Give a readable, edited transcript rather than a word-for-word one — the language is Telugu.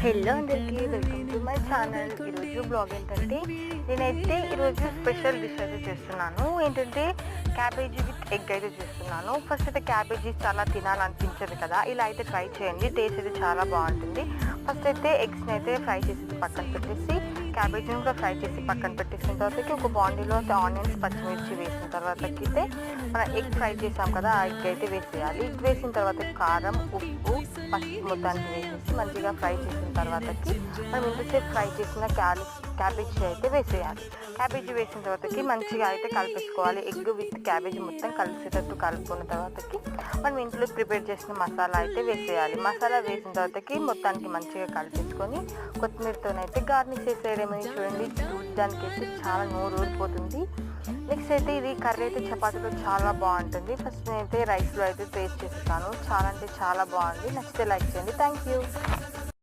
హలో అందరికీ వెల్కమ్ టు మై ఛానల్. ఈరోజు బ్లాగ్ ఏంటంటే నేనైతే ఈరోజు స్పెషల్ డిష్ అయితే చేస్తున్నాను. ఏంటంటే క్యాబేజీ విత్ ఎగ్ అయితే చేస్తున్నాను. ఫస్ట్ అయితే క్యాబేజీ చాలా తినాలనిపించదు కదా, ఇలా అయితే ట్రై చేయండి. టేస్ట్ అయితే చాలా బాగుంటుంది. ఫస్ట్ అయితే ఎగ్స్ని అయితే ఫ్రై చేసి పక్కన పెట్టేసి క్యాబేజీని కూడా ఫ్రై చేసి పక్కన పెట్టేసిన తర్వాతకి ఒక బాండీలో ఆనియన్స్ పచ్చిమిర్చి వేసిన తర్వాతకి అయితే మనం ఎగ్ ఫ్రై చేసాం కదా, ఆ ఎగ్ అయితే వేసేయాలి. ఎగ్ వేసిన తర్వాత కారం, ఉప్పు, పసుపు మొత్తానికి వేసేసి మంచిగా ఫ్రై చేసిన తర్వాతకి మనం ఇంతసేపు ఫ్రై చేసిన క్యాబేజీ అయితే వేసేయాలి. క్యాబేజీ వేసిన తర్వాతకి మంచిగా అయితే కలిపేసుకోవాలి. ఎగ్ విత్ క్యాబేజీ మొత్తం కలిసేటట్టు కలుపుకున్న తర్వాతకి మనం ఇంట్లో ప్రిపేర్ చేసిన మసాలా అయితే వేసేయాలి. మసాలా వేసిన తర్వాతకి మొత్తానికి మంచిగా కలిపేసుకొని కొత్తిమీరతోనైతే గార్నిష్ చేసేయడమే. చూడండి, చూడడానికి అయితే చాలా నోరు ఊరిపోతుంది. నెక్స్ట్ అయితే ఇది కర్రీ అయితే చపాతీలో చాలా బాగుంటుంది. ఫస్ట్ నేనైతే రైస్లో అయితే టేస్ట్ చేస్తాను. చాలా అంటే చాలా బాగుంది. నచ్చితే లైక్ చేయండి. Thank you.